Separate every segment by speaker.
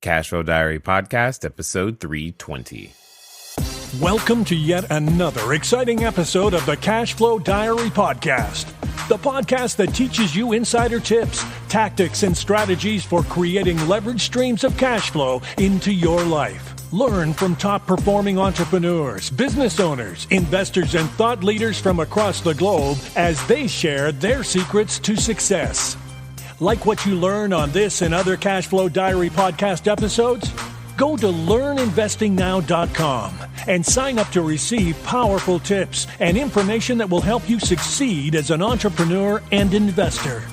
Speaker 1: CashFlow Diary Podcast, episode 320.
Speaker 2: Welcome to yet another exciting episode of the CashFlow Diary Podcast, the podcast that teaches you insider tips, tactics, and strategies for creating leverage streams of cash flow into your life. Learn from top-performing entrepreneurs, business owners, investors, and thought leaders from across the globe as they share their secrets to success. Like what you learn on this and other CashFlow Diary podcast episodes? Go to learninvestingnow.com and sign up to receive powerful tips and information that will help you succeed as an entrepreneur and investor.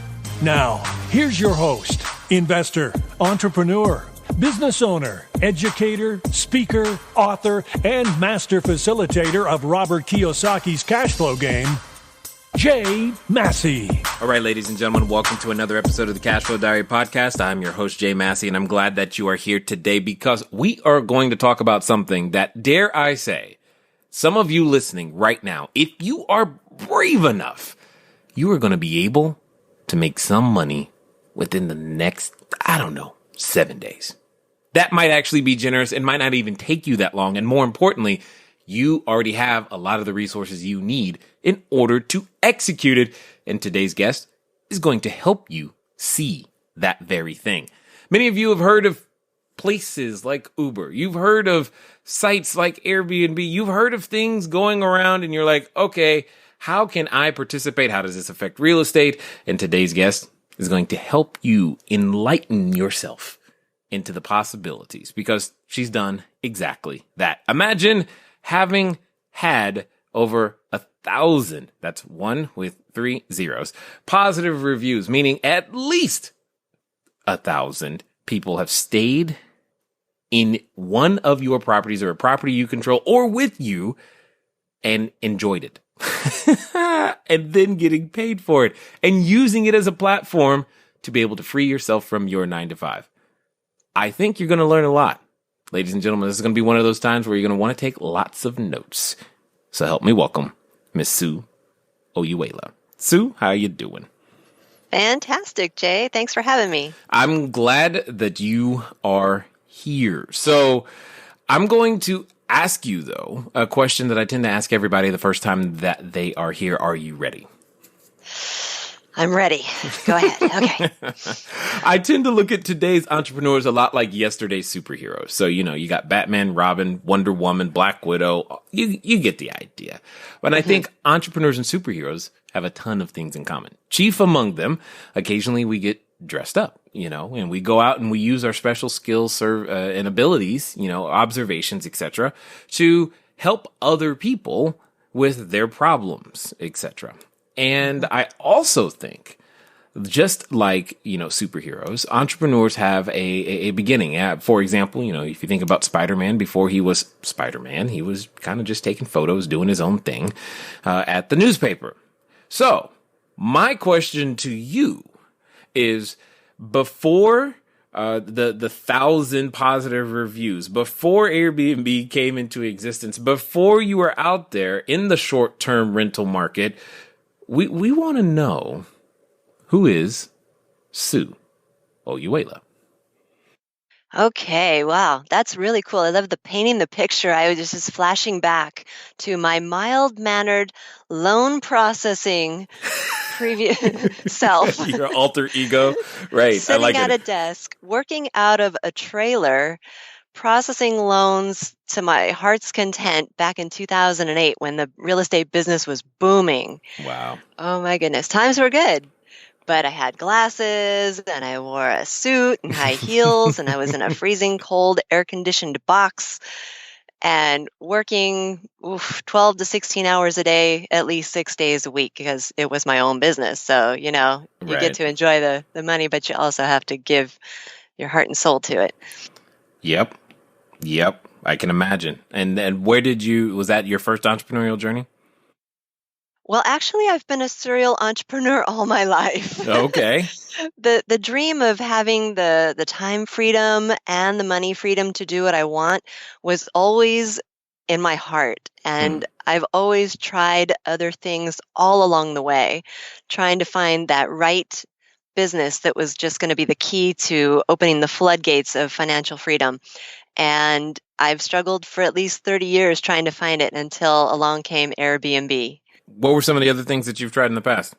Speaker 2: Now, here's your host, investor, entrepreneur, business owner, educator, speaker, author, and master facilitator of Robert Kiyosaki's cash flow game, Jay Massey.
Speaker 1: All right, ladies and gentlemen, welcome to another episode of the CashFlow Diary Podcast. I'm your host, Jay Massey, and I'm glad that you are here today because we are going to talk about something that, dare I say, some of you listening right now, if you are brave enough, you are going to be able to make some money within the next, 7 days. That might actually be generous. It might not even take you that long. And more importantly, you already have a lot of the resources you need in order to execute it. And today's guest is going to help you see that very thing. Many of you have heard of places like Uber. You've heard of sites like Air BnB. You've heard of things going around and you're like, okay, how can I participate? How does this affect real estate? And today's guest is going to help you enlighten yourself into the possibilities because she's done exactly that. Imagine having had over 1,000, that's one with 3 zeros, positive reviews, meaning at least 1,000 people have stayed in one of your properties or a property you control or with you and enjoyed it. And then getting paid for it and using it as a platform to be able to free yourself from your 9 to 5. I think you're going to learn a lot. Ladies and gentlemen, this is going to be one of those times where you're going to want to take lots of notes. So help me welcome Miss Sue Hoyuela. Sue, how you doing?
Speaker 3: Fantastic, Jay. Thanks for having me.
Speaker 1: I'm glad that you are here. So I'm going to ask you, though, a question that I tend to ask everybody the first time that they are here. Are you ready?
Speaker 3: I'm ready. Go ahead. Okay.
Speaker 1: I tend to look at today's entrepreneurs a lot like yesterday's superheroes. So, you got Batman, Robin, Wonder Woman, Black Widow. You get the idea. But I think entrepreneurs and superheroes have a ton of things in common. Chief among them, occasionally we get dressed up, and we go out and we use our special skills and abilities, observations, etc., to help other people with their problems, etc. And I also think, just like, superheroes, entrepreneurs have a beginning. For example, if you think about Spider-Man, before he was Spider-Man, he was kind of just taking photos, doing his own thing at the newspaper. So my question to you is, before the 1,000 positive reviews, before Airbnb came into existence, before you were out there in the short-term rental market, we want to know, who is Sue Hoyuela?
Speaker 3: Okay. Wow. That's really cool. I love painting the picture. I was just flashing back to my mild-mannered loan processing previous self.
Speaker 1: Your alter ego. Right.
Speaker 3: Sitting
Speaker 1: I like
Speaker 3: at
Speaker 1: it.
Speaker 3: a desk, working out of a trailer, processing loans to my heart's content back in 2008 when the real estate business was booming.
Speaker 1: Wow.
Speaker 3: Oh my goodness. Times were good. But I had glasses and I wore a suit and high heels and I was in a freezing cold air-conditioned box and working 12 to 16 hours a day, at least 6 days a week because it was my own business. So, you get to enjoy the money, but you also have to give your heart and soul to it.
Speaker 1: Yep. I can imagine. And was that your first entrepreneurial journey?
Speaker 3: Well, actually, I've been a serial entrepreneur all my life.
Speaker 1: Okay.
Speaker 3: The dream of having the time freedom and the money freedom to do what I want was always in my heart. And I've always tried other things all along the way, trying to find that right business that was just going to be the key to opening the floodgates of financial freedom. And I've struggled for at least 30 years trying to find it until along came Airbnb.
Speaker 1: What were some of the other things that you've tried in the past?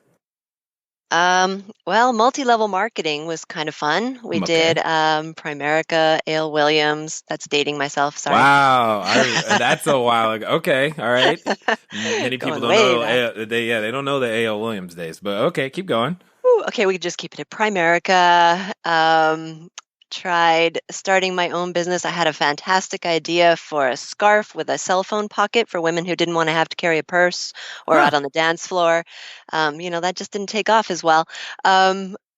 Speaker 3: Well, multi-level marketing was kind of fun. We
Speaker 1: Okay.
Speaker 3: did Primerica, Ale Williams. That's dating myself. Sorry.
Speaker 1: Wow, that's a while ago. Okay, all right. Many people
Speaker 3: Going
Speaker 1: don't
Speaker 3: way
Speaker 1: know
Speaker 3: back.
Speaker 1: they don't know the A.L. Williams days, but okay, keep going.
Speaker 3: Ooh, okay, we could just keep it at Primerica. Tried starting my own business. I had a fantastic idea for a scarf with a cell phone pocket for women who didn't want to have to carry a purse or
Speaker 1: Huh.
Speaker 3: out on the dance floor. That just didn't take off as well.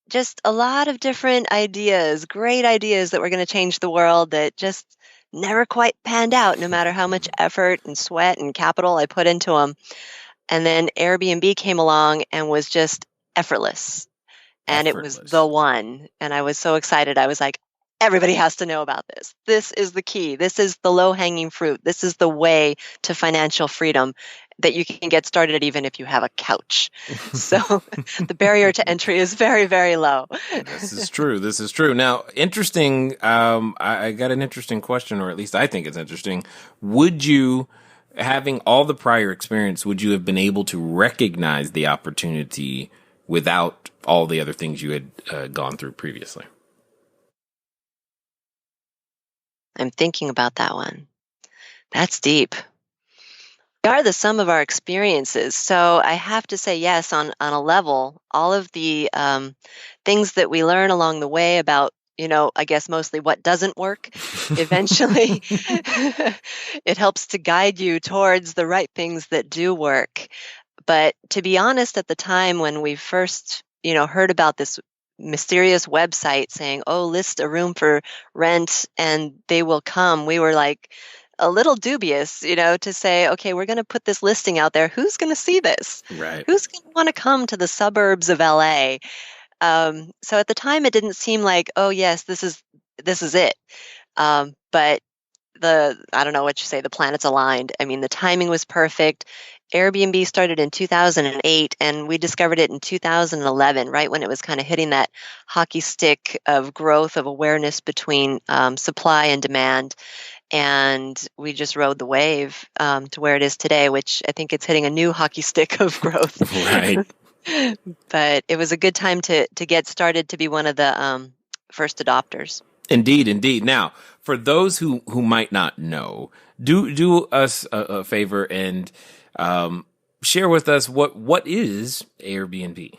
Speaker 3: Just a lot of different ideas, great ideas that were going to change the world that just never quite panned out, no matter how much effort and sweat and capital I put into them. And then Airbnb came along and was just effortless. And it was the
Speaker 1: Effortless.
Speaker 3: one. And I was so excited. I was like, everybody has to know about this. This is the key. This is the low hanging fruit. This is the way to financial freedom that you can get started even if you have a couch. So the barrier to entry is very, very low.
Speaker 1: This is true. This is true. Now, interesting. I got an interesting question, or at least I think it's interesting. Would you, having all the prior experience, would you have been able to recognize the opportunity without all the other things you had gone through previously?
Speaker 3: I'm thinking about that one. That's deep. We are the sum of our experiences. So I have to say, yes, on a level, all of the things that we learn along the way about, I guess mostly what doesn't work, eventually it helps to guide you towards the right things that do work. But to be honest, at the time when we first, heard about this mysterious website saying, oh, list a room for rent and they will come, we were like a little dubious, to say, okay, we're going to put this listing out there. Who's going to see this?
Speaker 1: Right.
Speaker 3: Who's going to want to come to the suburbs of LA? So at the time, it didn't seem like, oh, yes, this is it. But I don't know what you say, the planets aligned. I mean, the timing was perfect. Airbnb started in 2008 and we discovered it in 2011, right when it was kind of hitting that hockey stick of growth of awareness between supply and demand. And we just rode the wave to where it is today, which I think it's hitting a new hockey stick of growth.
Speaker 1: Right.
Speaker 3: But it was a good time to get started, to be one of the first adopters.
Speaker 1: Indeed, indeed. Now, for those who might not know, do us a favor and share with us what is Airbnb.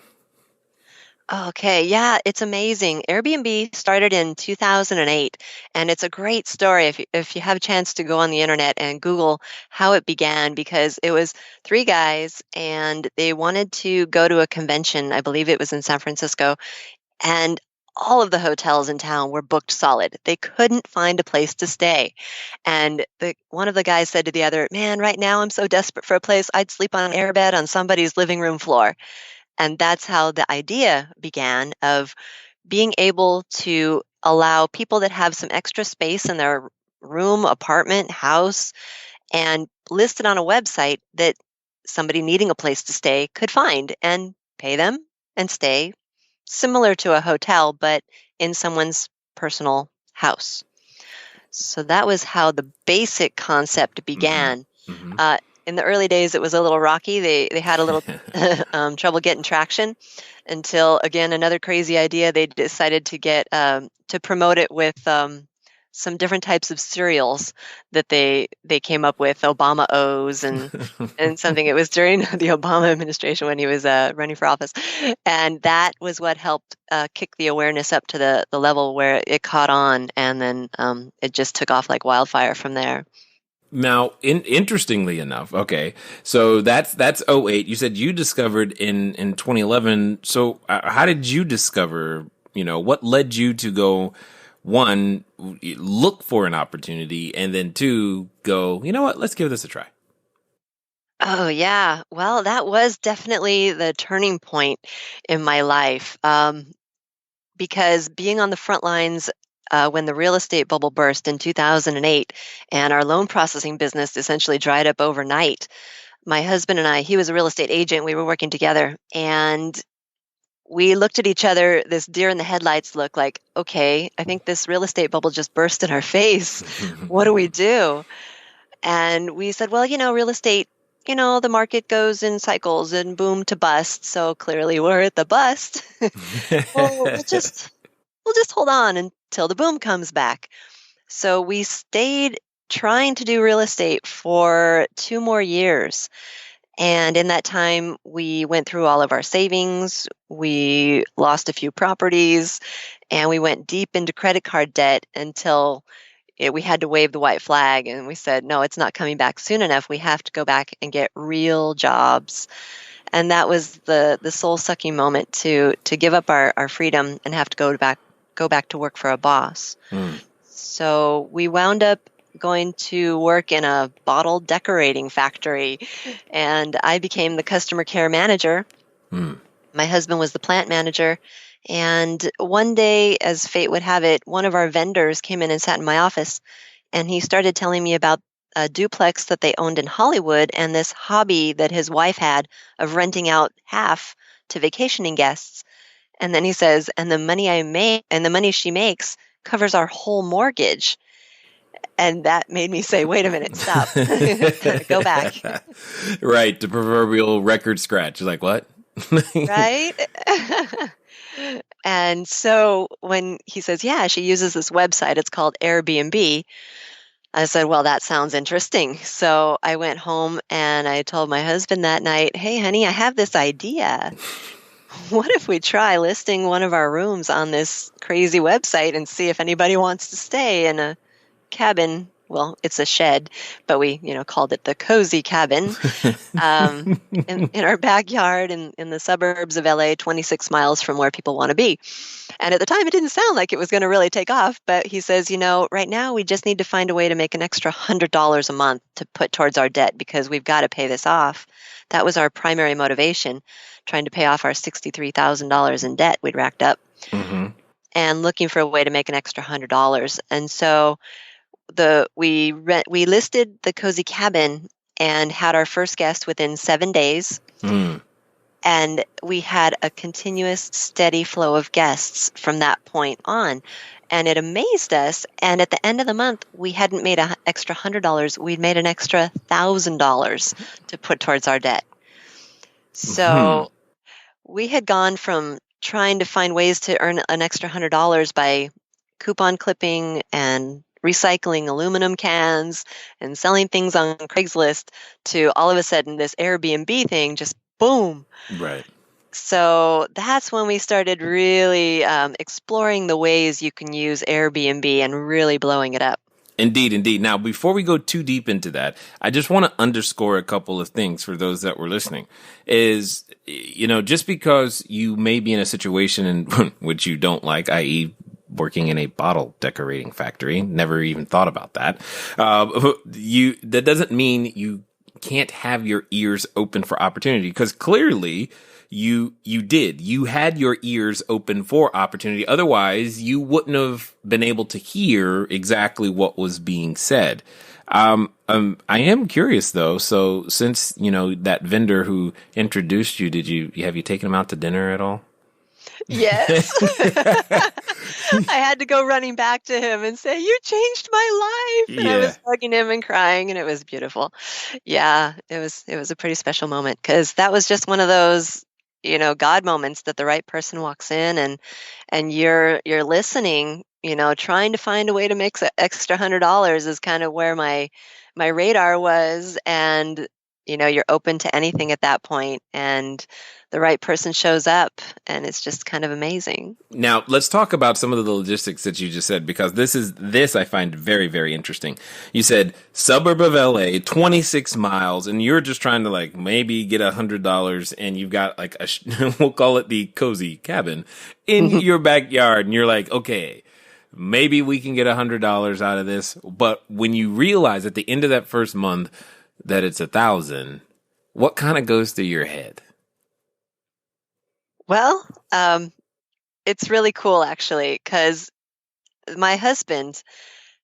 Speaker 3: Okay, yeah, it's amazing. Airbnb started in 2008, and it's a great story if you have a chance to go on the internet and Google how it began, because it was three guys and they wanted to go to a convention. I believe it was in San Francisco, and all of the hotels in town were booked solid. They couldn't find a place to stay. And one of the guys said to the other, man, right now I'm so desperate for a place, I'd sleep on an airbed on somebody's living room floor. And that's how the idea began of being able to allow people that have some extra space in their room, apartment, house, and list it on a website that somebody needing a place to stay could find and pay them and stay, similar to a hotel, but in someone's personal house. So that was how the basic concept began.
Speaker 1: Mm-hmm.
Speaker 3: In the early days, it was a little rocky. They had a little trouble getting traction until, again, another crazy idea. They decided to get to promote it with some different types of cereals that they came up with, Obama O's and something. It was during the Obama administration when he was running for office, and that was what helped kick the awareness up to the level where it caught on, and then it just took off like wildfire from there.
Speaker 1: Now, interestingly enough, okay, so that's 08. You said you discovered in 2011. So how did you discover, what led you to go, one, look for an opportunity, and then two, go, you know what, let's give this a try?
Speaker 3: Oh, yeah. Well, that was definitely the turning point in my life, because being on the front lines when the real estate bubble burst in 2008 and our loan processing business essentially dried up overnight, my husband and I, he was a real estate agent, we were working together, and we looked at each other, this deer in the headlights look like, okay, I think this real estate bubble just burst in our face. What do we do? And we said, well, real estate, the market goes in cycles and boom to bust. So clearly we're at the bust. Well, we'll just hold on until the boom comes back. So we stayed trying to do real estate for 2 more years. And in that time, we went through all of our savings. We lost a few properties, and we went deep into credit card debt until we had to wave the white flag. And we said, no, it's not coming back soon enough. We have to go back and get real jobs. And that was the soul-sucking moment to give up our freedom and have to go back to work for a boss. So we wound up going to work in a bottle decorating factory, and I became the customer care manager. My husband was the plant manager. And one day, as fate would have it, one of our vendors came in and sat in my office, and he started telling me about a duplex that they owned in Hollywood and this hobby that his wife had of renting out half to vacationing guests. And then he says, and the money I make and the money she makes covers our whole mortgage. And that made me say, wait a minute, stop. Go back.
Speaker 1: Right. The proverbial record scratch. You're like, what?
Speaker 3: Right? And so when he says, yeah, she uses this website, it's called Air BnB, I said, well, that sounds interesting. So I went home and I told my husband that night, hey, honey, I have this idea. What if we try listing one of our rooms on this crazy website and see if anybody wants to stay in a cabin? Well, it's a shed, but we, called it the cozy cabin in our backyard in the suburbs of LA, 26 miles from where people want to be. And at the time, it didn't sound like it was going to really take off. But he says, right now we just need to find a way to make an extra $100 a month to put towards our debt because we've got to pay this off. That was our primary motivation, trying to pay off our $63,000 in debt we'd racked up and looking for a way to make an extra $100. And so we listed the cozy cabin and had our first guest within 7 days. And we had a continuous, steady flow of guests from that point on. And it amazed us. And at the end of the month, we hadn't made an extra $100. We'd made an extra $1,000 to put towards our debt. So we had gone from trying to find ways to earn an extra $100 by coupon clipping and recycling aluminum cans and selling things on Craigslist to all of a sudden this Airbnb thing just boom.
Speaker 1: Right.
Speaker 3: So that's when we started really exploring the ways you can use Airbnb and really blowing it up.
Speaker 1: Indeed. Now, before we go too deep into that, I just want to underscore a couple of things for those that were listening. Is, just because you may be in a situation in which you don't like, i.e., working in a bottle decorating factory, never even thought about that. That doesn't mean you can't have your ears open for opportunity, because clearly you did. You had your ears open for opportunity. Otherwise, you wouldn't have been able to hear exactly what was being said. I am curious though. So since, that vendor who introduced you, have you taken him out to dinner at all?
Speaker 3: Yes. I had to go running back to him and say, you changed my life. And I was hugging him and crying, and it was beautiful. Yeah, it was a pretty special moment because that was just one of those, God moments that the right person walks in and you're listening, trying to find a way to make extra $100 is kind of where my radar was. And, you're open to anything at that point, and the right person shows up, and it's just kind of amazing.
Speaker 1: Now, let's talk about some of the logistics that you just said, because this I find very, very interesting. You said suburb of LA, 26 miles, and you're just trying to maybe get $100, and you've got we'll call it the cozy cabin in your backyard, and you're like, okay, maybe we can get $100 out of this. But when you realize at the end of that first month that it's $1,000, what kind of goes through your head?
Speaker 3: Well, it's really cool actually, because my husband,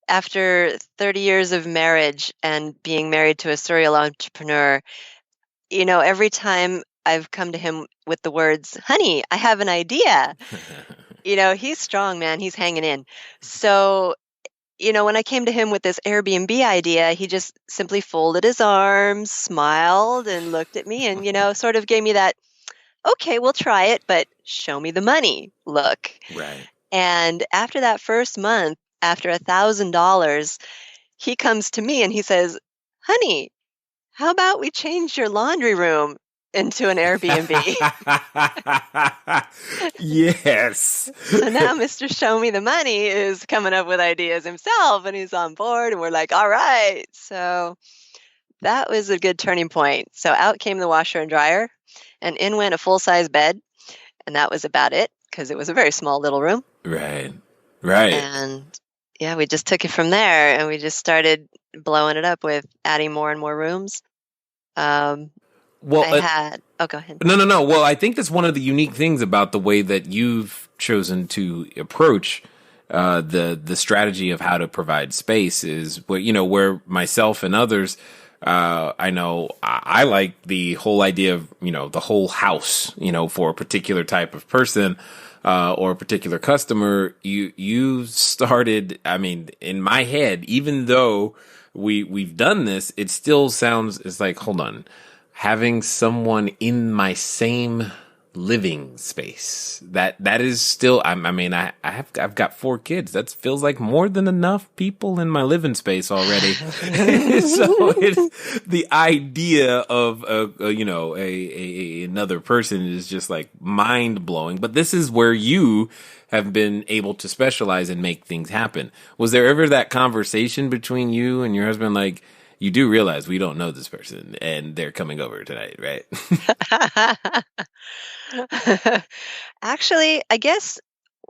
Speaker 3: after 30 years of marriage and being married to a serial entrepreneur, every time I've come to him with the words, "Honey, I have an idea." He's strong, man. He's hanging in. So, when I came to him with this Airbnb idea, he just simply folded his arms, smiled, and looked at me and, sort of gave me that, "Okay, we'll try it, but show me the money" look.
Speaker 1: Right.
Speaker 3: And after that first month, after $1,000, he comes to me and he says, "Honey, how about we change your laundry room into an Airbnb?"
Speaker 1: Yes.
Speaker 3: So now Mr. Show Me the Money is coming up with ideas himself, and he's on board, and we're like, all right. So that was a good turning point. So out came the washer and dryer, and in went a full-size bed, and that was about it because it was a very small little room.
Speaker 1: Right. Right.
Speaker 3: And yeah, we just took it from there, and we just started blowing it up with adding more and more rooms.
Speaker 1: Well,
Speaker 3: go ahead.
Speaker 1: No. Well, I think that's one of the unique things about the way that you've chosen to approach the strategy of how to provide space is where myself and others, I know I like the whole idea of, the whole house, for a particular type of person or a particular customer. You started, I mean, in my head, even though we've done this, it still sounds, it's like, hold on, having someone in my same living space, that is still, I've got 4 kids. That feels like more than enough people in my living space already. So it's the idea of another person is just like mind blowing. But this is where you have been able to specialize and make things happen. Was there ever that conversation between you and your husband, like, you do realize we don't know this person and they're coming over tonight, right?
Speaker 3: Actually, I guess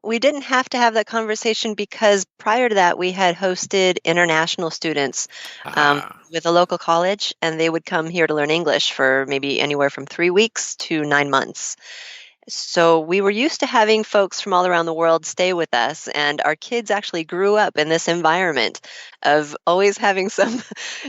Speaker 3: we didn't have to have that conversation because prior to that, we had hosted international students with a local college, and they would come here to learn English for maybe anywhere from 3 weeks to 9 months. So we were used to having folks from all around the world stay with us, and our kids actually grew up in this environment of always having some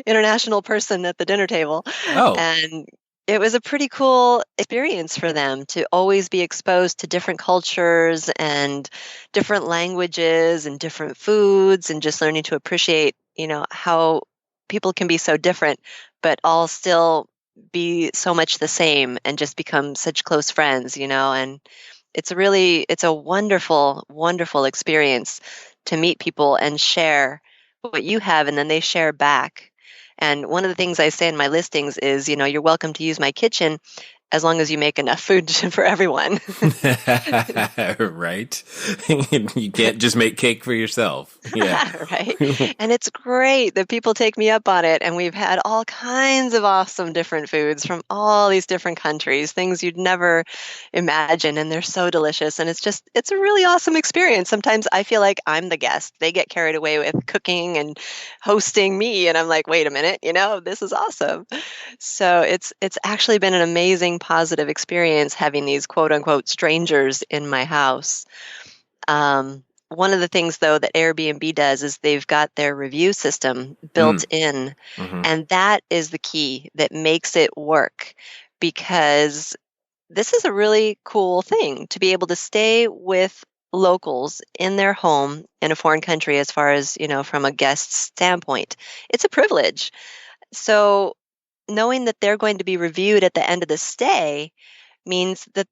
Speaker 3: international person at the dinner table.
Speaker 1: Oh.
Speaker 3: And it was a pretty cool experience for them to always be exposed to different cultures and different languages and different foods, and just learning to appreciate, how people can be so different, but all still be so much the same and just become such close friends, and it's a wonderful, wonderful experience to meet people and share what you have, and then they share back. And one of the things I say in my listings is, you're welcome to use my kitchen as long as you make enough food for everyone.
Speaker 1: Right. You can't just make cake for yourself. Yeah.
Speaker 3: Right. And it's great that people take me up on it. And we've had all kinds of awesome different foods from all these different countries, things you'd never imagine. And they're so delicious. And it's a really awesome experience. Sometimes I feel like I'm the guest. They get carried away with cooking and hosting me. And I'm like, wait a minute, this is awesome. So it's actually been an amazing positive experience having these quote unquote strangers in my house. One of the things though that Airbnb does is they've got their review system built in, and that is the key that makes it work, because this is a really cool thing to be able to stay with locals in their home in a foreign country, as far as, from a guest standpoint. It's a privilege. So knowing that they're going to be reviewed at the end of the stay means that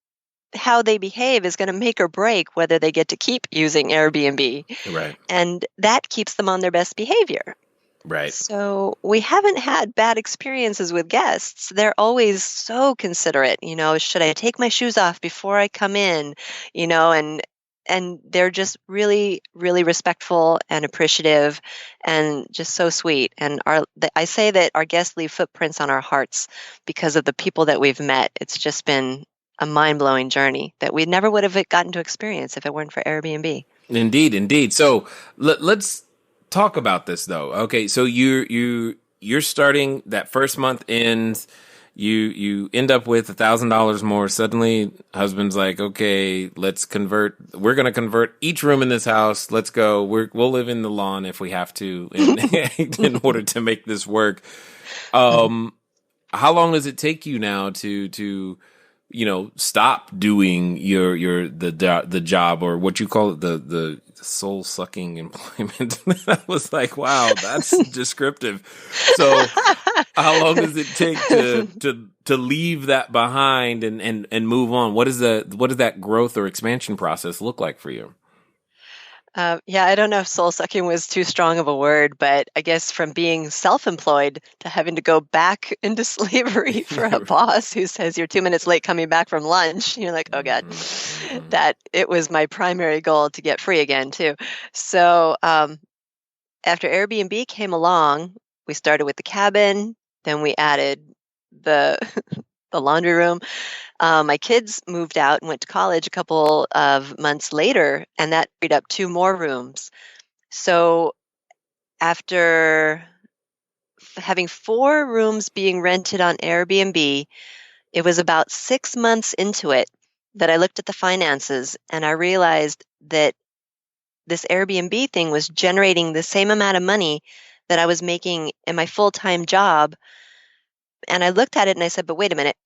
Speaker 3: how they behave is going to make or break whether they get to keep using Airbnb.
Speaker 1: Right.
Speaker 3: And that keeps them on their best behavior.
Speaker 1: Right.
Speaker 3: So we haven't had bad experiences with guests. They're always so considerate, should I take my shoes off before I come in, and they're just really, really respectful and appreciative and just so sweet. And I say that our guests leave footprints on our hearts because of the people that we've met. It's just been a mind-blowing journey that we never would have gotten to experience if it weren't for Airbnb.
Speaker 1: Indeed. So let's talk about this though. Okay, so you're starting, that first month ends. You end up with $1,000 more. Suddenly, husband's like, okay, let's convert. We're going to convert each room in this house. Let's go. We'll live in the lawn if we have to in order to make this work. How long does it take you now to stop doing the job, or what you call it, the soul sucking employment. I was like, wow, that's descriptive. So how long does it take to leave that behind and move on? What does that growth or expansion process look like for you?
Speaker 3: Yeah, I don't know if soul sucking was too strong of a word, but I guess from being self-employed to having to go back into slavery for a boss who says you're 2 minutes late coming back from lunch, you're like, oh God, that it was my primary goal to get free again too. So after Airbnb came along, we started with the cabin, then we added the the laundry room. My kids moved out and went to college a couple of months later, and that freed up 2 more rooms. So after having 4 rooms being rented on Airbnb, it was about 6 months into it that I looked at the finances and I realized that this Airbnb thing was generating the same amount of money that I was making in my full-time job. And I looked at it and I said, but wait a minute.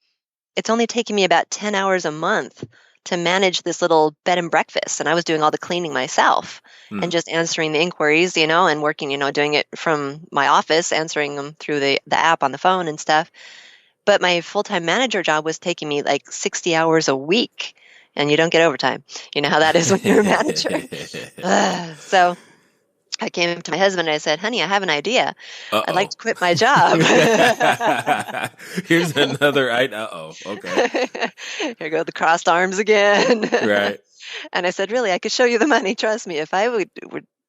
Speaker 3: It's only taking me about 10 hours a month to manage this little bed and breakfast. And I was doing all the cleaning myself and just answering the inquiries, and working, doing it from my office, answering them through the app on the phone and stuff. But my full-time manager job was taking me like 60 hours a week, and you don't get overtime. You know how that is when you're a manager. So I came to my husband and I said, honey, I have an idea. I'd like to quit my job.
Speaker 1: Here's another okay.
Speaker 3: Here go the crossed arms again.
Speaker 1: Right.
Speaker 3: And I said, really, I could show you the money. Trust me, if I would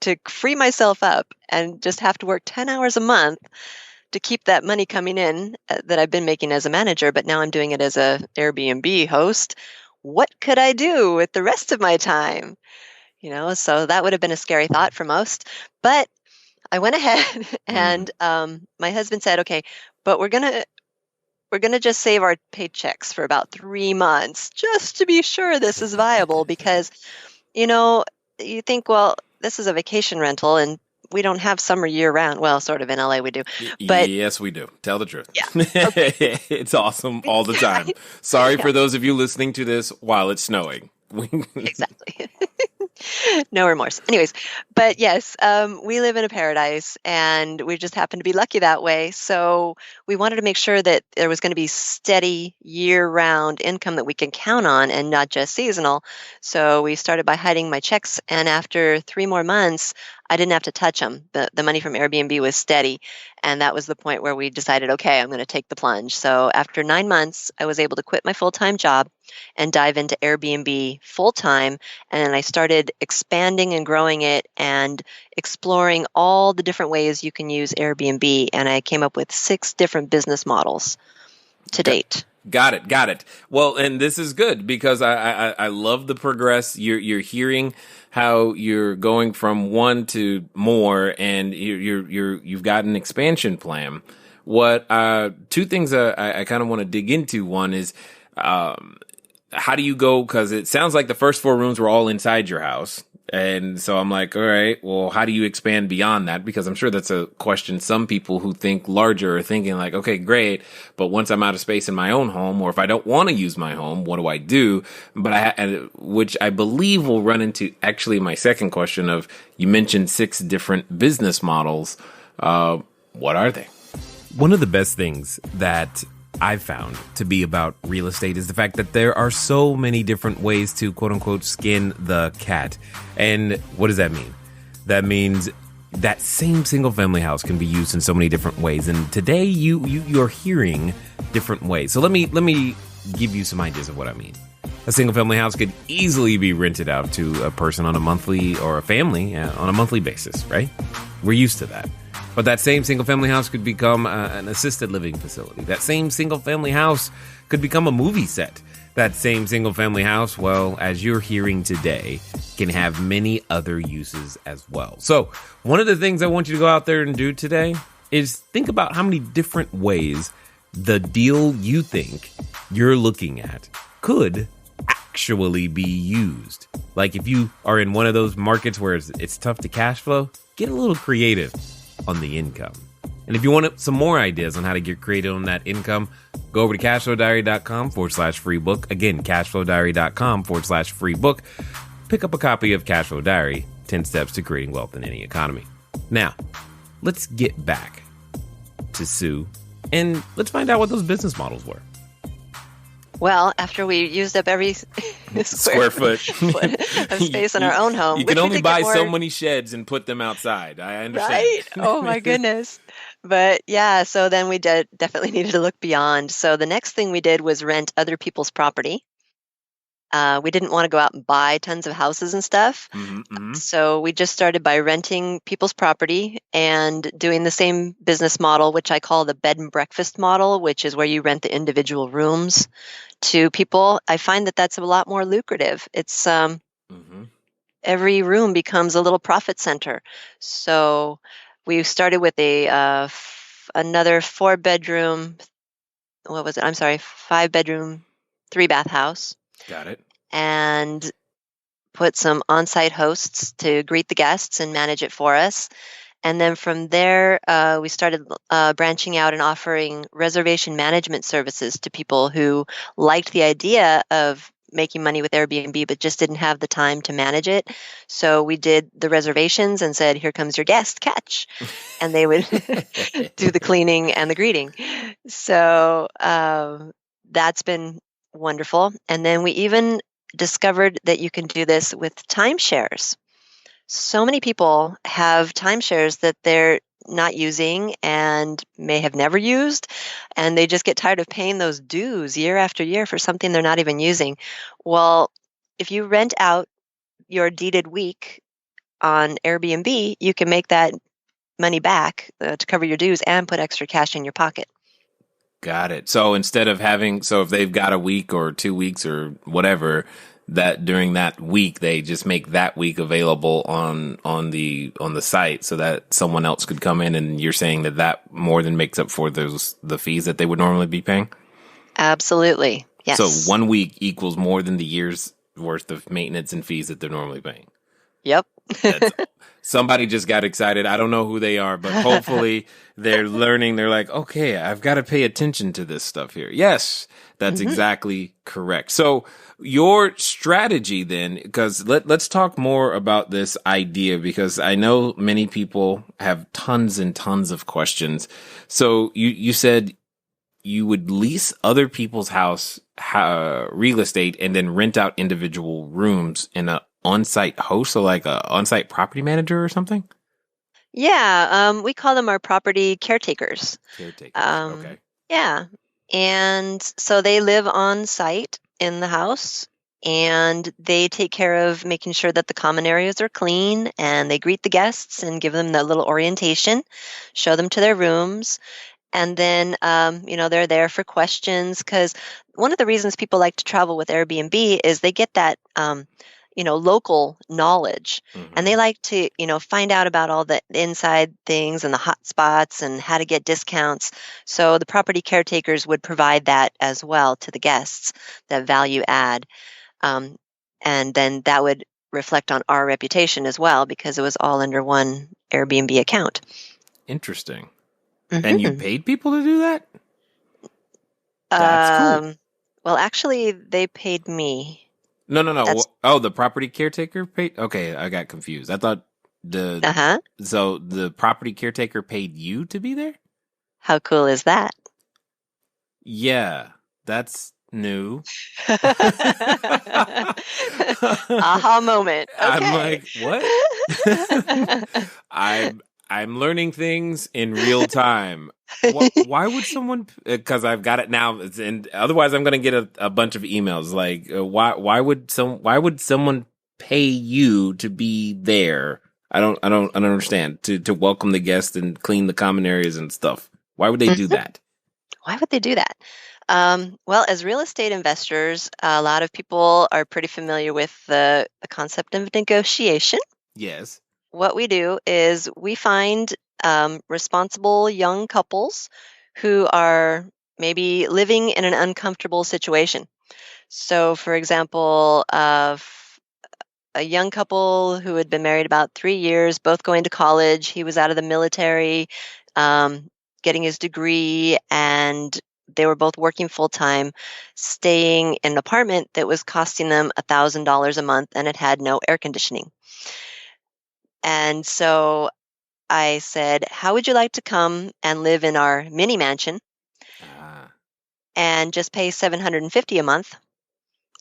Speaker 3: to free myself up and just have to work 10 hours a month to keep that money coming in that I've been making as a manager, but now I'm doing it as a Airbnb host, what could I do with the rest of my time? So that would have been a scary thought for most. But I went ahead and my husband said, okay, but we're gonna just save our paychecks for about 3 months just to be sure this is viable, because you think, well, this is a vacation rental and we don't have summer year round. Well, sort of in LA we do. But
Speaker 1: yes, we do. Tell the truth.
Speaker 3: Yeah. Okay.
Speaker 1: It's awesome all the time. Sorry for those of you listening to this while it's snowing.
Speaker 3: Exactly. No remorse. Anyways, but yes, we live in a paradise and we just happen to be lucky that way. So we wanted to make sure that there was going to be steady year-round income that we can count on and not just seasonal. So we started by hiding my checks, and after 3 more months, I didn't have to touch them. The money from Airbnb was steady. And that was the point where we decided, okay, I'm going to take the plunge. So after 9 months, I was able to quit my full-time job and dive into Airbnb full-time. And I started expanding and growing it and exploring all the different ways you can use Airbnb. And I came up with 6 different business models to date.
Speaker 1: Got it. Well, and this is good because I love the progress. You're hearing how you're going from one to more, and you've got an expansion plan. What 2 things I kind of want to dig into. One is how do you go? Because it sounds like the first 4 rooms were all inside your house. And so I'm like, all right, well, how do you expand beyond that? Because I'm sure that's a question some people who think larger are thinking like, okay, great, but once I'm out of space in my own home, or if I don't want to use my home, what do I do? But which I believe will run into actually my second question of, you mentioned 6 different business models. What are they? One of the best things that I've found to be about real estate is the fact that there are so many different ways to quote unquote skin the cat. And what does that mean? That means that same single family house can be used in so many different ways. And today you're hearing different ways. So let me give you some ideas of what I mean. A single family house could easily be rented out to a person on a monthly, or a family on a monthly basis, right? We're used to that. But that same single-family house could become an assisted living facility. That same single-family house could become a movie set. That same single-family house, well, as you're hearing today, can have many other uses as well. So one of the things I want you to go out there and do today is think about how many different ways the deal you think you're looking at could actually be used. Like if you are in one of those markets where it's tough to cash flow, get a little creative on the income. And if you want some more ideas on how to get creative on that income, go over to CashFlowDiary.com/free book. Again, CashFlowDiary.com/free book. Pick up a copy of Cashflow Diary, 10 Steps to Creating Wealth in Any Economy. Now, let's get back to Sue and let's find out what those business models were.
Speaker 3: Well, after we used up every
Speaker 1: square foot
Speaker 3: of space in our own home.
Speaker 1: You can only buy so many sheds and put them outside. I understand.
Speaker 3: Right? Oh, my goodness. But yeah, so then we definitely needed to look beyond. So the next thing we did was rent other people's property. We didn't want to go out and buy tons of houses and stuff. So we just started by renting people's property and doing the same business model, which I call the bed and breakfast model, which is where you rent the individual rooms to people. I find that that's a lot more lucrative. It's every room becomes a little profit center. So we started with another 4-bedroom, 5-bedroom, 3-bath house.
Speaker 1: Got it.
Speaker 3: And put some on-site hosts to greet the guests and manage it for us. And then from there, we started branching out and offering reservation management services to people who liked the idea of making money with Airbnb, but just didn't have the time to manage it. So we did the reservations and said, here comes your guest, catch. And they would do the cleaning and the greeting. So that's been wonderful. And then we even discovered that you can do this with timeshares. So many people have timeshares that they're not using and may have never used, and they just get tired of paying those dues year after year for something they're not even using. Well, if you rent out your deeded week on Airbnb, you can make that money back to cover your dues and put extra cash in your pocket.
Speaker 1: Got it. So instead of if they've got a week or 2 weeks or whatever, that during that week they just make that week available on the site so that someone else could come in, and you're saying that more than makes up for the fees that they would normally be paying?
Speaker 3: Absolutely. Yes.
Speaker 1: So 1 week equals more than the year's worth of maintenance and fees that they're normally paying.
Speaker 3: Yep.
Speaker 1: Somebody just got excited. I don't know who they are, but hopefully they're learning. They're like, okay, I've got to pay attention to this stuff here. Yes, that's exactly correct. So your strategy then, because let's talk more about this idea, because I know many people have tons and tons of questions. So you said you would lease other people's real estate and then rent out individual rooms in a on-site host, so like a on-site property manager or something?
Speaker 3: Yeah, we call them our property caretakers.
Speaker 1: Okay.
Speaker 3: Yeah, and so they live on site in the house, and they take care of making sure that the common areas are clean, and they greet the guests and give them that little orientation, show them to their rooms. And then, they're there for questions, because one of the reasons people like to travel with Airbnb is they get that local knowledge, and they like to, find out about all the inside things and the hot spots and how to get discounts. So the property caretakers would provide that as well to the guests, that value add. And then that would reflect on our reputation as well, because it was all under one Airbnb account.
Speaker 1: Interesting. And you paid people to do that? That's cool.
Speaker 3: Well, actually, they paid me.
Speaker 1: No. The property caretaker paid? Okay, I got confused. I thought so the property caretaker paid you to be there?
Speaker 3: How cool is that?
Speaker 1: Yeah, that's new.
Speaker 3: Aha moment. Okay.
Speaker 1: I'm like, what? I'm learning things in real time. Why would someone? Because I've got it now, and otherwise I'm going to get a bunch of emails. Like, why would someone pay you to be there? I don't understand. To welcome the guests and clean the common areas and stuff. Why would they do that?
Speaker 3: Why would they do that? Well, as real estate investors, a lot of people are pretty familiar with the concept of negotiation.
Speaker 1: Yes.
Speaker 3: What we do is we find responsible young couples who are maybe living in an uncomfortable situation. So, for example, a young couple who had been married about 3 years, both going to college. He was out of the military. getting his degree, and they were both working full-time, staying in an apartment that was costing them $1,000 a month, and it had no air conditioning. And so I said, how would you like to come and live in our mini mansion
Speaker 1: Ah.
Speaker 3: and just pay $750 a month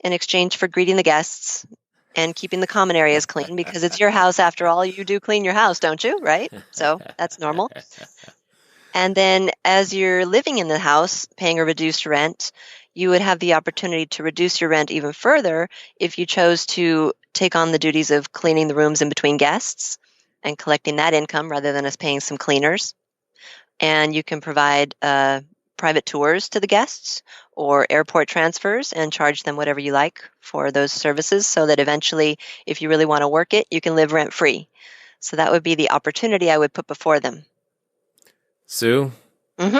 Speaker 3: in exchange for greeting the guests and keeping the common areas clean, because it's your house after all. You do clean your house, don't you? Right? So that's normal. And then as you're living in the house, paying a reduced rent, you would have the opportunity to reduce your rent even further if you chose to take on the duties of cleaning the rooms in between guests and collecting that income rather than us paying some cleaners. And you can provide private tours to the guests or airport transfers and charge them whatever you like for those services, so that eventually, if you really want to work it, you can live rent-free. So that would be the opportunity I would put before them.
Speaker 1: Sue,
Speaker 3: Mm-hmm.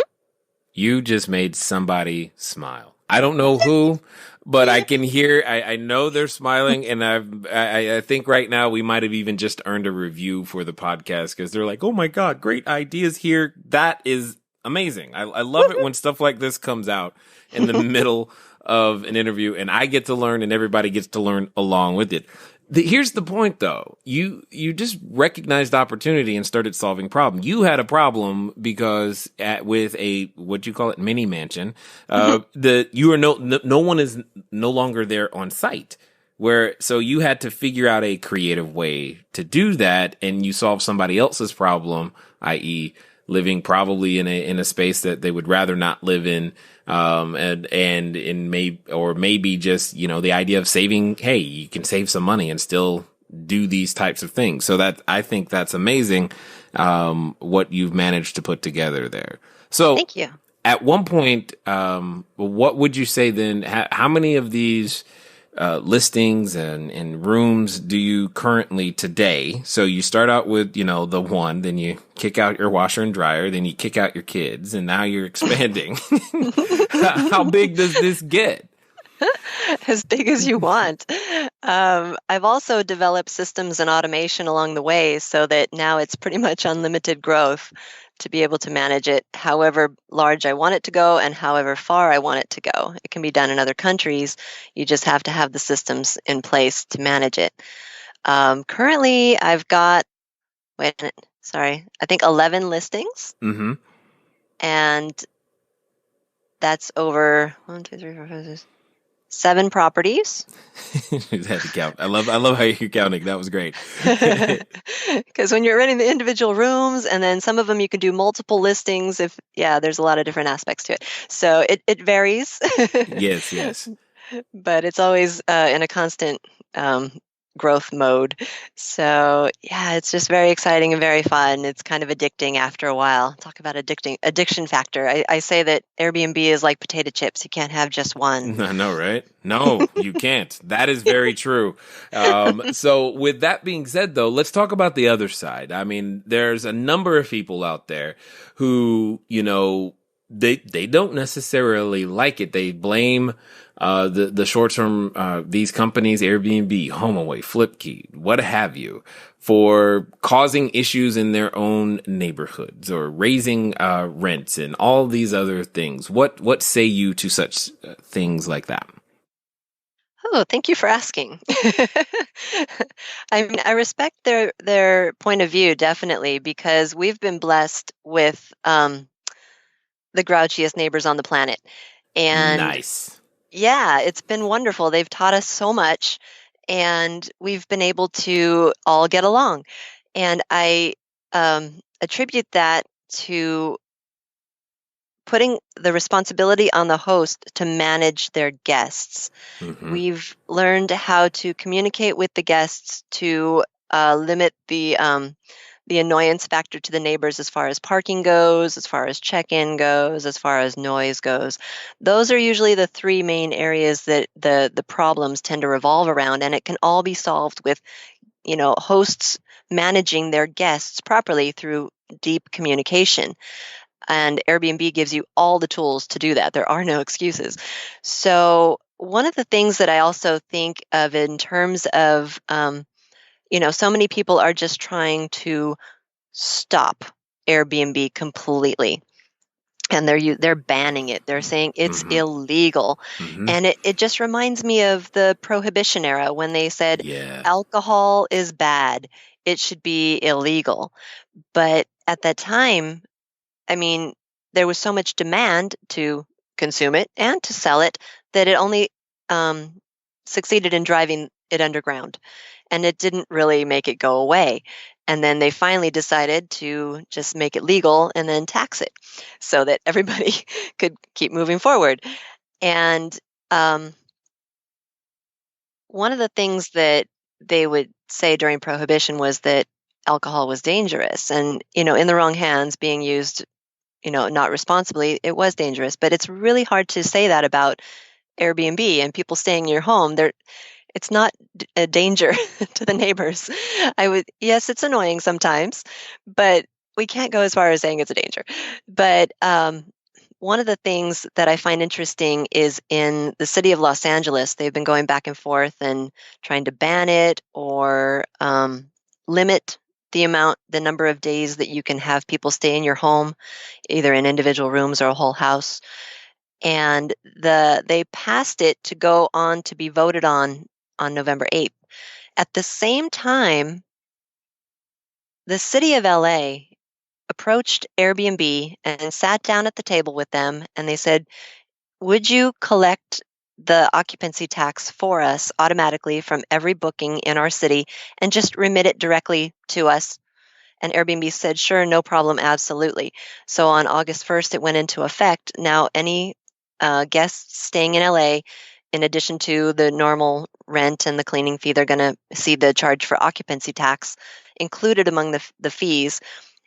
Speaker 1: you just made somebody smile. I don't know who, but I can hear, I know they're smiling, and I think right now we might have even just earned a review for the podcast, because they're like, oh my God, great ideas here. That is amazing. I love it when stuff like this comes out in the middle of an interview, and I get to learn and everybody gets to learn along with it. Here's the point, though. You just recognized opportunity and started solving problem. You had a problem because with a, what you call it, mini mansion, you are no one is no longer there on site. So you had to figure out a creative way to do that, and you solved somebody else's problem, i.e., living probably in a space that they would rather not live in, maybe just, the idea of saving. Hey, you can save some money and still do these types of things. So that, I think that's amazing, what you've managed to put together there. So
Speaker 3: Thank you.
Speaker 1: At one point, what would you say then? How many of these listings and rooms do you currently today? So you start out with, the one, then you kick out your washer and dryer, then you kick out your kids, and now you're expanding. How big does this get?
Speaker 3: As big as you want. I've also developed systems and automation along the way, so that now it's pretty much unlimited growth to be able to manage it however large I want it to go and however far I want it to go. It can be done in other countries. You just have to have the systems in place to manage it. Currently, I've got, I think 11 listings.
Speaker 1: Mm-hmm.
Speaker 3: And that's over 7 properties.
Speaker 1: You had to count. I love how you're counting. That was great.
Speaker 3: Because when you're renting the individual rooms, and then some of them you can do multiple listings. There's a lot of different aspects to it. So it varies.
Speaker 1: Yes.
Speaker 3: But it's always in a constant growth mode. So it's just very exciting and very fun. It's kind of addicting after a while. Talk about addiction factor. I say that Airbnb is like potato chips. You can't have just one.
Speaker 1: I know, right? No, you can't. That is very true. So with that being said, though, let's talk about the other side. I mean, there's a number of people out there who, they don't necessarily like it. They blame the short-term, these companies, Airbnb, HomeAway, Flipkey, what have you, for causing issues in their own neighborhoods or raising rents and all these other things. What say you to such things like that?
Speaker 3: Oh, thank you for asking. I mean, I respect their point of view, definitely, because we've been blessed with the grouchiest neighbors on the planet. And
Speaker 1: nice.
Speaker 3: Yeah, it's been wonderful. They've taught us so much, and we've been able to all get along. And I attribute that to putting the responsibility on the host to manage their guests.
Speaker 1: Mm-hmm.
Speaker 3: We've learned how to communicate with the guests to limit the annoyance factor to the neighbors as far as parking goes, as far as check-in goes, as far as noise goes. Those are usually the 3 main areas that the problems tend to revolve around, and it can all be solved with, hosts managing their guests properly through deep communication. And Airbnb gives you all the tools to do that. There are no excuses. So one of the things that I also think of in terms of, so many people are just trying to stop Airbnb completely. and they're banning it. They're saying it's illegal. And it just reminds me of the Prohibition era when they said
Speaker 1: Yeah.
Speaker 3: alcohol is bad. It should be illegal. But at that time, I mean, there was so much demand to consume it and to sell it that it only succeeded in driving it underground. And it didn't really make it go away. And then they finally decided to just make it legal and then tax it so that everybody could keep moving forward. And one of the things that they would say during Prohibition was that alcohol was dangerous. And, in the wrong hands, being used, not responsibly, it was dangerous. But it's really hard to say that about Airbnb and people staying in your home. It's not a danger to the neighbors. Yes, it's annoying sometimes, but we can't go as far as saying it's a danger. But one of the things that I find interesting is in the city of Los Angeles, they've been going back and forth and trying to ban it or limit the number of days that you can have people stay in your home, either in individual rooms or a whole house. And they passed it to go on to be voted on November 8th. At the same time, the city of LA approached Airbnb and sat down at the table with them, and they said, would you collect the occupancy tax for us automatically from every booking in our city and just remit it directly to us? And Airbnb said, sure, no problem, absolutely. So on August 1st, it went into effect. Now, any guests staying in LA, in addition to the normal rent and the cleaning fee, they're going to see the charge for occupancy tax included among the fees.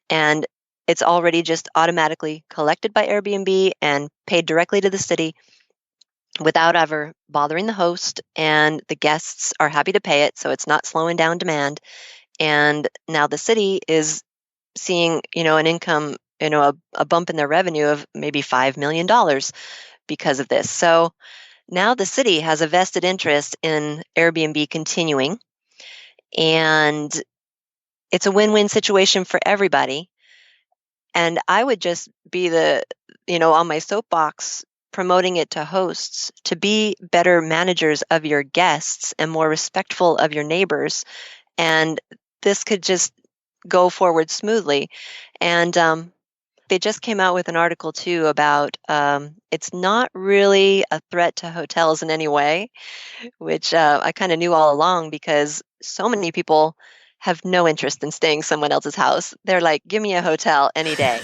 Speaker 3: And it's already just automatically collected by Airbnb and paid directly to the city without ever bothering the host. And the guests are happy to pay it, so it's not slowing down demand. And now the city is seeing, an income, a bump in their revenue of maybe $5 million because of this. So now the city has a vested interest in Airbnb continuing, and it's a win-win situation for everybody. And I would just be on my soapbox promoting it to hosts to be better managers of your guests and more respectful of your neighbors. And this could just go forward smoothly. And they just came out with an article too about it's not really a threat to hotels in any way, which I kind of knew all along because so many people have no interest in staying someone else's house. They're like, give me a hotel any day,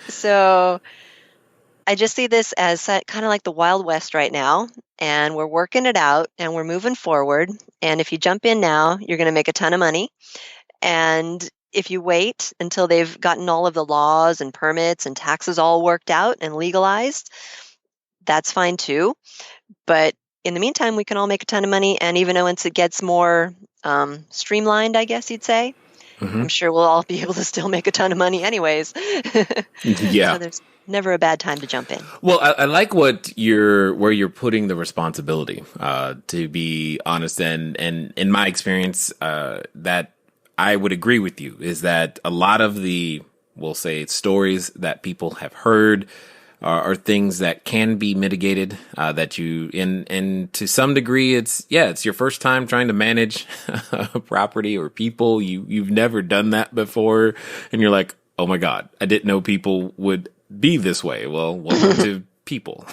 Speaker 3: So I just see this as kind of like the Wild West right now, and we're working it out and we're moving forward. And if you jump in now, you're going to make a ton of money. And if you wait until they've gotten all of the laws and permits and taxes all worked out and legalized, that's fine too. But in the meantime, we can all make a ton of money. And even once it gets more streamlined, I guess you'd say, I'm sure we'll all be able to still make a ton of money anyways.
Speaker 1: Yeah.
Speaker 3: So there's never a bad time to jump in.
Speaker 1: Well, I like where you're putting the responsibility, to be honest. And in my experience, that I would agree with you is that a lot of the, we'll say, stories that people have heard are things that can be mitigated, that you, and to some degree, it's your first time trying to manage a property or people. You've never done that before. And you're like, oh my God, I didn't know people would be this way. Well, welcome to people.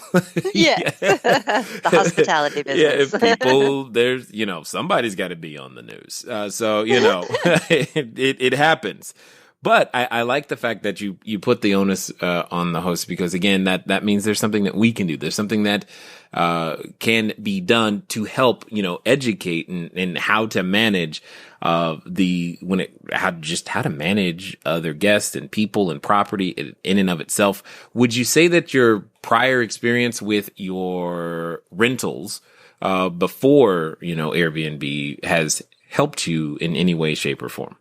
Speaker 3: Yeah. The hospitality business.
Speaker 1: Yeah, if people, there's, somebody's got to be on the news. So, it happens. But I like the fact that you put the onus on the host, because again, that means there's something that we can do. There's something that can be done to help, educate and how to manage how to manage other guests and people and property in and of itself. Would you say that your prior experience with your rentals before, Airbnb has helped you in any way, shape, or form?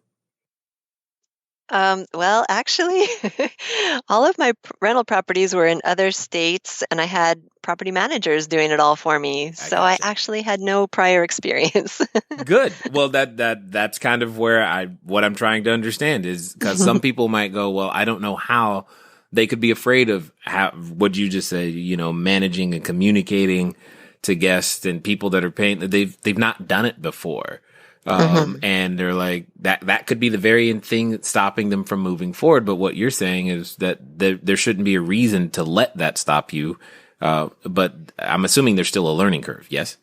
Speaker 3: Well, actually, all of my rental properties were in other states, and I had property managers doing it all for me. So I actually had no prior experience.
Speaker 1: Good. Well, that's kind of what I'm trying to understand is because some people might go, well, I don't know how they could be afraid of what you just said, managing and communicating to guests and people that are paying. They've not done it before. And they're like, that could be the very thing that's stopping them from moving forward. But what you're saying is that there shouldn't be a reason to let that stop you. But I'm assuming there's still a learning curve. Yes.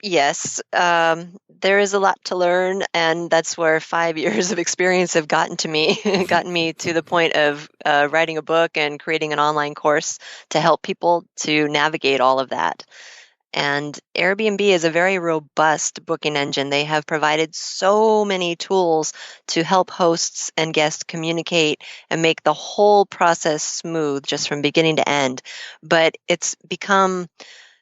Speaker 3: Yes. There is a lot to learn, and that's where 5 years of experience have gotten me to the point of writing a book and creating an online course to help people to navigate all of that. And Airbnb is a very robust booking engine. They have provided so many tools to help hosts and guests communicate and make the whole process smooth just from beginning to end. But it's become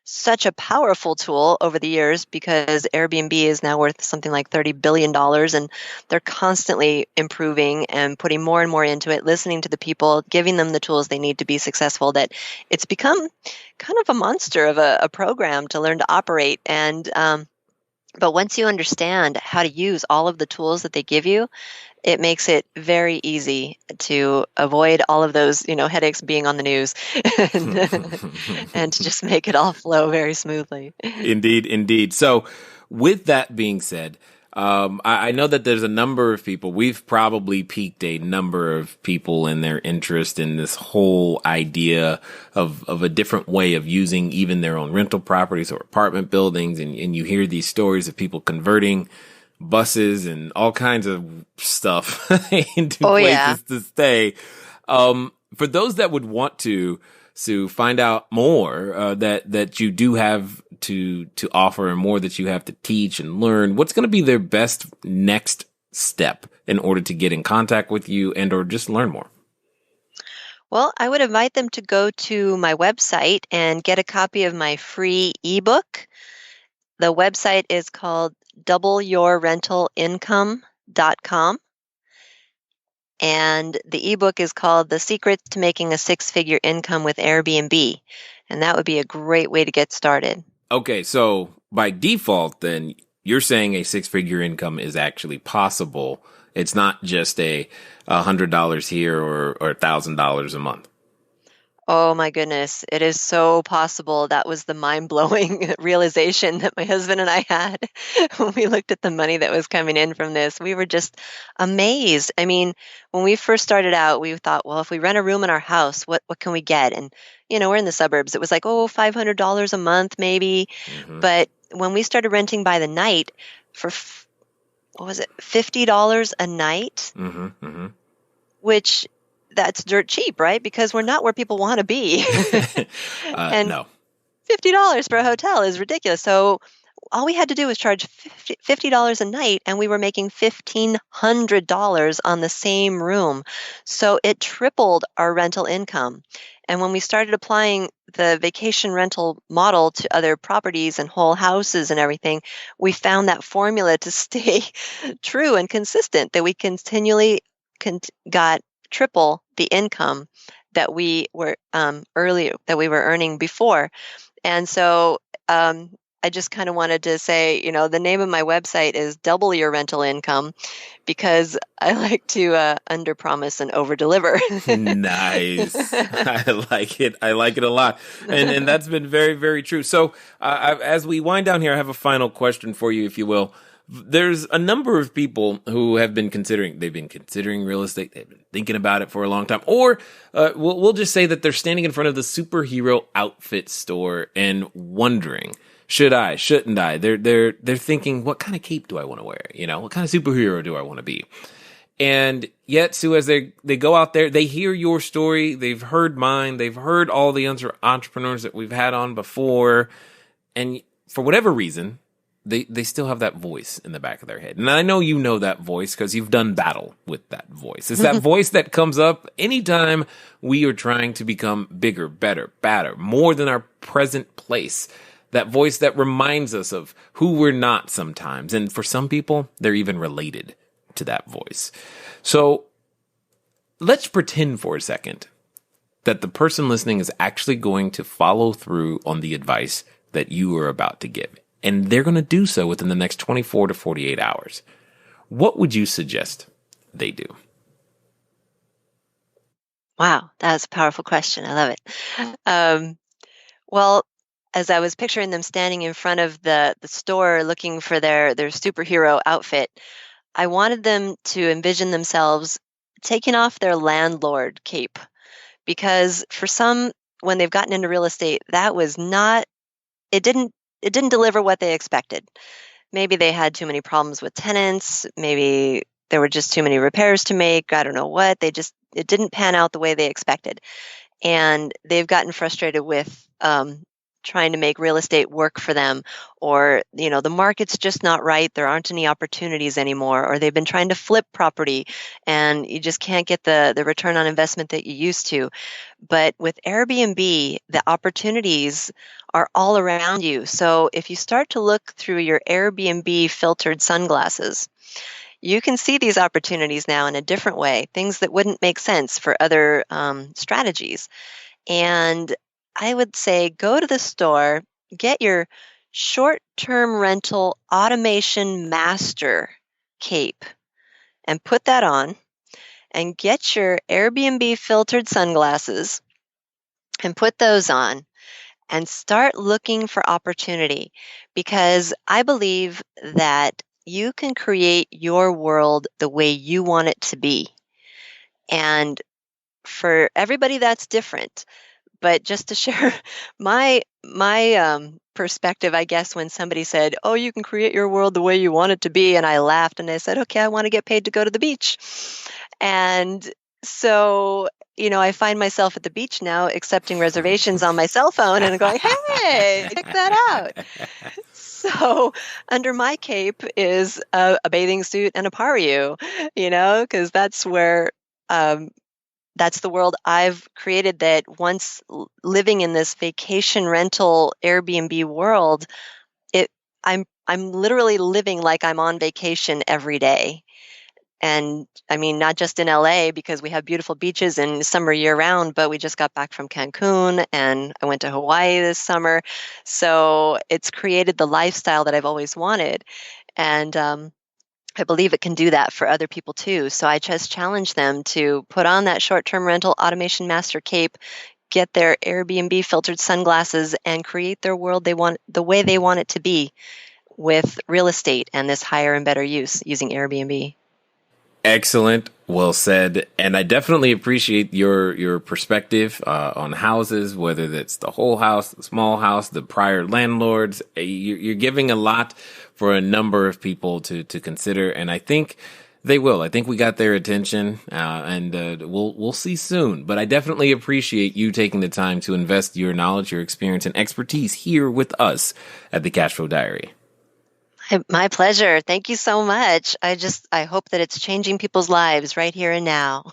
Speaker 3: such a powerful tool over the years because Airbnb is now worth something like $30 billion, and they're constantly improving and putting more and more into it, listening to the people, giving them the tools they need to be successful, that it's become kind of a monster of a program to learn to operate. And but once you understand how to use all of the tools that they give you, it makes it very easy to avoid all of those, headaches being on the news and to just make it all flow very smoothly.
Speaker 1: Indeed, indeed. So with that being said, I know that there's a number of people, we've probably piqued a number of people in their interest in this whole idea of a different way of using even their own rental properties or apartment buildings. And you hear these stories of people converting buses and all kinds of stuff into places to stay. For those that would want to, Sue, find out more that you do have to offer and more that you have to teach and learn, what's going to be their best next step in order to get in contact with you and or just learn more?
Speaker 3: Well, I would invite them to go to my website and get a copy of my free ebook. The website is called doubleyourrentalincome.com. And the ebook is called The Secrets to Making a Six-Figure Income with Airbnb. And that would be a great way to get started. Okay,
Speaker 1: so by default, then, you're saying a six-figure income is actually possible. It's not just a $100 here or $1,000 a month.
Speaker 3: Oh my goodness, it is so possible. That was the mind-blowing realization that my husband and I had when we looked at the money that was coming in from this. We were just amazed. I mean, when we first started out, we thought, well, if we rent a room in our house, what can we get? And, we're in the suburbs. It was like, $500 a month maybe. Mm-hmm. But when we started renting by the night for, what was it, $50 a night,
Speaker 1: mm-hmm, mm-hmm.
Speaker 3: which... that's dirt cheap, right? Because we're not where people want to be. And
Speaker 1: no.
Speaker 3: $50 for a hotel is ridiculous. So all we had to do was charge $50 a night, and we were making $1,500 on the same room. So it tripled our rental income. And when we started applying the vacation rental model to other properties and whole houses and everything, we found that formula to stay true and consistent, that we continually got triple the income that we were earning before. And so I just kind of wanted to say, the name of my website is Double Your Rental Income, because I like to underpromise and overdeliver.
Speaker 1: Nice. I like it. I like it a lot. And that's been very, very true. So as we wind down here, I have a final question for you, if you will. There's a number of people who have been considering real estate. They've been thinking about it for a long time. Or we'll just say that they're standing in front of the superhero outfit store and wondering, should I, shouldn't I? They're thinking, what kind of cape do I want to wear? What kind of superhero do I want to be? And yet, Sue, as they go out there, they hear your story. They've heard mine. They've heard all the entrepreneurs that we've had on before. And for whatever reason, they still have that voice in the back of their head. And I know you know that voice because you've done battle with that voice. It's that voice that comes up anytime we are trying to become bigger, better, badder, more than our present place. That voice that reminds us of who we're not sometimes. And for some people, they're even related to that voice. So let's pretend for a second that the person listening is actually going to follow through on the advice that you are about to give. And they're going to do so within the next 24 to 48 hours. What would you suggest they do?
Speaker 3: Wow, that's a powerful question. I love it. Um, well, as I was picturing them standing in front of the store looking for their superhero outfit, I wanted them to envision themselves taking off their landlord cape because for some, when they've gotten into real estate, that was not it didn't it didn't deliver what they expected. Maybe they had too many problems with tenants, maybe there were just too many repairs to make, I don't know what. It didn't pan out the way they expected. And they've gotten frustrated with trying to make real estate work for them, or the market's just not right, there aren't any opportunities anymore, or they've been trying to flip property and you just can't get the return on investment that you used to. But with Airbnb, the opportunities are all around you. So if you start to look through your Airbnb filtered sunglasses, you can see these opportunities now in a different way, things that wouldn't make sense for other strategies. And I would say go to the store, get your short-term rental automation master cape and put that on, and get your Airbnb filtered sunglasses and put those on and start looking for opportunity, because I believe that you can create your world the way you want it to be. And for everybody, that's different. But just to share my perspective, I guess, when somebody said, "Oh, you can create your world the way you want it to be," and I laughed and I said, "Okay, I want to get paid to go to the beach." And so, I find myself at the beach now accepting reservations on my cell phone and going, "Hey, check that out." So under my cape is a bathing suit and a pario, because that's the world I've created, that once living in this vacation rental Airbnb world, it I'm literally living like I'm on vacation every day. And I mean, not just in LA, because we have beautiful beaches and summer year round, but we just got back from Cancun and I went to Hawaii this summer. So it's created the lifestyle that I've always wanted. And I believe it can do that for other people too. So I just challenge them to put on that short-term rental automation master cape, get their Airbnb filtered sunglasses, and create their world they want the way they want it to be with real estate and this higher and better use using Airbnb.
Speaker 1: Excellent. Well said. And I definitely appreciate your perspective on houses, whether that's the whole house, the small house, the prior landlords. You're giving a lot for a number of people to consider. And I think they will. I think we got their attention, and we'll see soon. But I definitely appreciate you taking the time to invest your knowledge, your experience, and expertise here with us at the Cashflow Diary.
Speaker 3: My pleasure. Thank you so much. I hope that it's changing people's lives right here and now.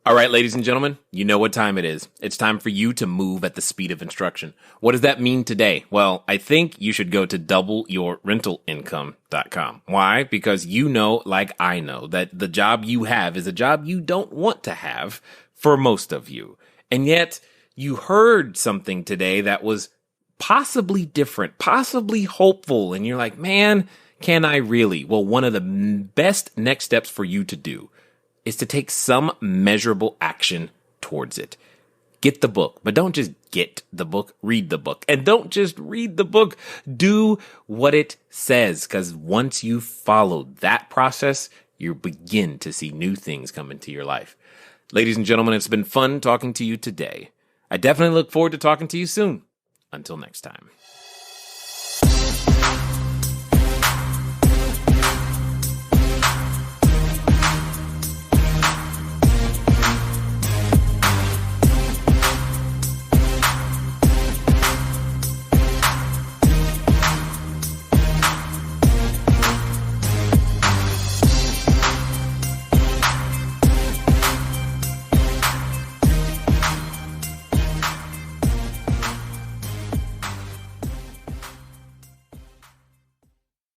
Speaker 1: All right, ladies and gentlemen, you know what time it is. It's time for you to move at the speed of instruction. What does that mean today? Well, I think you should go to doubleyourrentalincome.com. Why? Because you know, like I know, that the job you have is a job you don't want to have for most of you. And yet you heard something today that was possibly different, possibly hopeful. And you're like, man, can I really? Well, one of the best next steps for you to do is to take some measurable action towards it. Get the book, but don't just get the book, read the book. And don't just read the book, do what it says. Because once you follow that process, you begin to see new things come into your life. Ladies and gentlemen, it's been fun talking to you today. I definitely look forward to talking to you soon. Until next time.